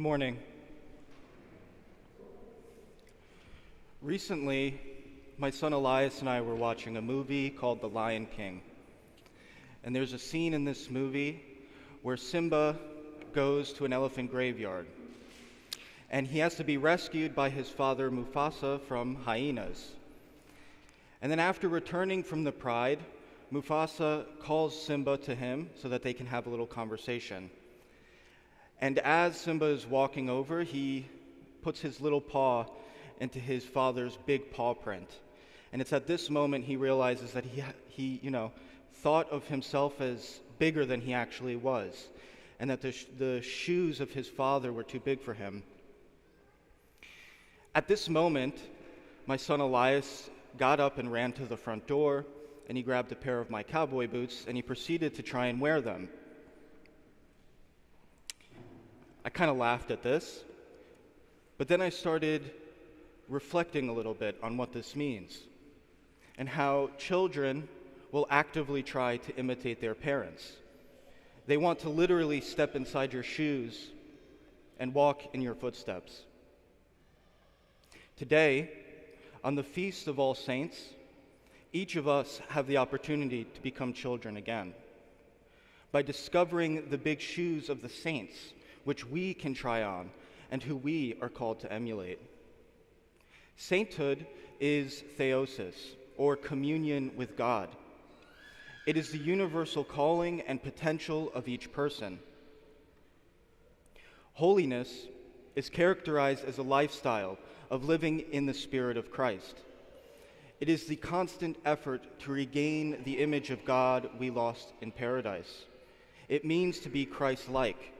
morning. Recently, my son Elias and I were watching a movie called The Lion King. And there's a scene in this movie where Simba goes to an elephant graveyard. And he has to be rescued by his father Mufasa from hyenas. And then after returning from the pride, Mufasa calls Simba to him so that they can have a little conversation. And as Simba is walking over, he puts his little paw into his father's big paw print. And it's at this moment he realizes that he thought of himself as bigger than he actually was, and that the shoes of his father were too big for him. At this moment, my son Elias got up and ran to the front door, and he grabbed a pair of my cowboy boots, and he proceeded to try and wear them. I kind of laughed at this, but then I started reflecting a little bit on what this means and how children will actively try to imitate their parents. They want to literally step inside your shoes and walk in your footsteps. Today, on the Feast of All Saints, each of us have the opportunity to become children again by discovering the big shoes of the saints, which we can try on and who we are called to emulate. Sainthood is theosis, or communion with God. It is the universal calling and potential of each person. Holiness is characterized as a lifestyle of living in the Spirit of Christ. It is the constant effort to regain the image of God we lost in paradise. It means to be Christ-like.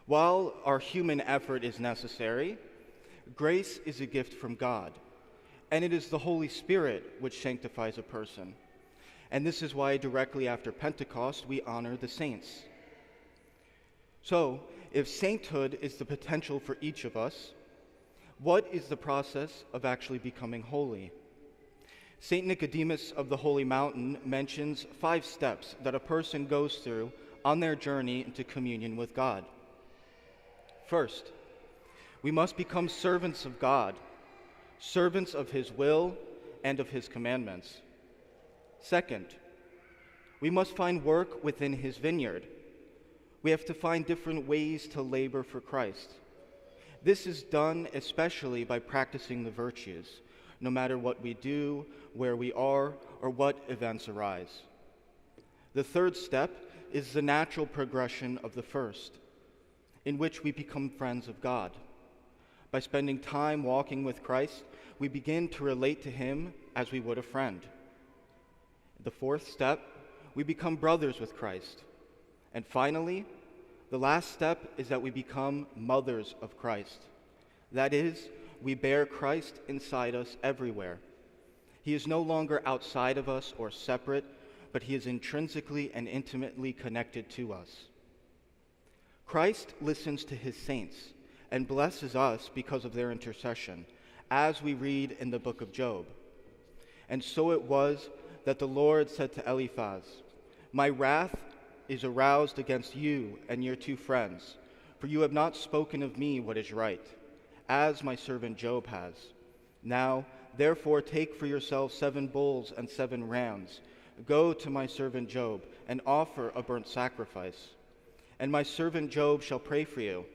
While our human effort is necessary, grace is a gift from God, and it is the Holy Spirit which sanctifies a person. And this is why directly after Pentecost we honor the saints. So, if sainthood is the potential for each of us, what is the process of actually becoming holy? St. Nicodemus of the Holy Mountain mentions 5 steps that a person goes through on their journey into communion with God. First, we must become servants of God, servants of His will and of His commandments. Second, we must find work within His vineyard. We have to find different ways to labor for Christ. This is done especially by practicing the virtues, no matter what we do, where we are, or what events arise. The third step is the natural progression of the first, in which we become friends of God. By spending time walking with Christ, we begin to relate to Him as we would a friend. The fourth step, we become brothers with Christ. And finally, the last step is that we become mothers of Christ. That is, we bear Christ inside us everywhere. He is no longer outside of us or separate, but He is intrinsically and intimately connected to us. Christ listens to His saints and blesses us because of their intercession, as we read in the book of Job. And so it was that the Lord said to Eliphaz, "My wrath is aroused against you and your 2 friends, for you have not spoken of me what is right, as my servant Job has. Now, therefore, take for yourselves 7 bulls and 7 rams. Go to my servant Job and offer a burnt sacrifice. And my servant Job shall pray for you,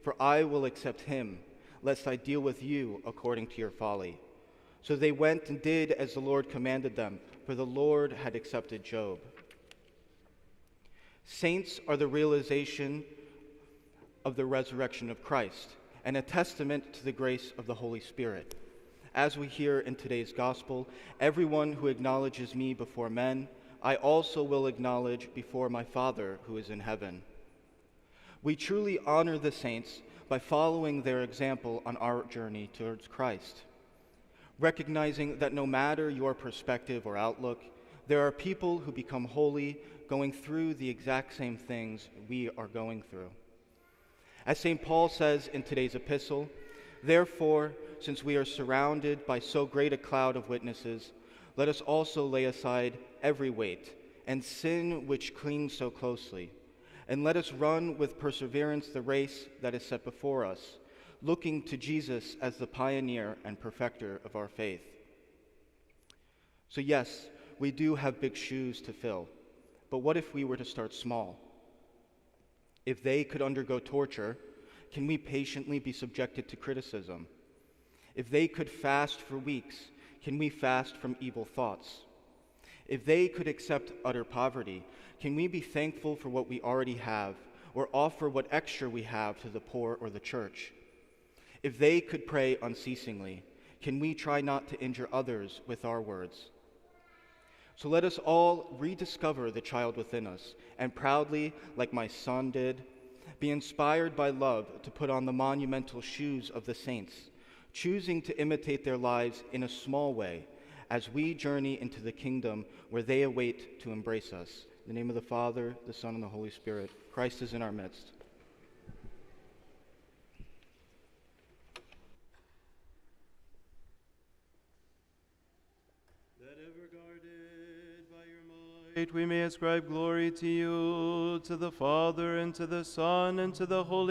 for I will accept him, lest I deal with you according to your folly." So they went and did as the Lord commanded them, for the Lord had accepted Job. Saints are the realization of the resurrection of Christ, and a testament to the grace of the Holy Spirit. As we hear in today's gospel, everyone who acknowledges me before men, I also will acknowledge before my Father who is in heaven. We truly honor the saints by following their example on our journey towards Christ, recognizing that no matter your perspective or outlook, there are people who become holy going through the exact same things we are going through. As St. Paul says in today's epistle, "Therefore, since we are surrounded by so great a cloud of witnesses, let us also lay aside every weight and sin which clings so closely, And let us run with perseverance the race that is set before us, looking to Jesus as the pioneer and perfecter of our faith. So yes, we do have big shoes to fill, but what if we were to start small? If they could undergo torture, can we patiently be subjected to criticism? If they could fast for weeks, can we fast from evil thoughts? If they could accept utter poverty, can we be thankful for what we already have, or offer what extra we have to the poor or the church? If they could pray unceasingly, can we try not to injure others with our words? So let us all rediscover the child within us, and proudly, like my son did, be inspired by love to put on the monumental shoes of the saints, choosing to imitate their lives in a small way as we journey into the kingdom where they await to embrace us. In the name of the Father, the Son, and the Holy Spirit, Christ is in our midst. That ever guarded by your might, we may ascribe glory to you, to the Father, and to the Son, and to the Holy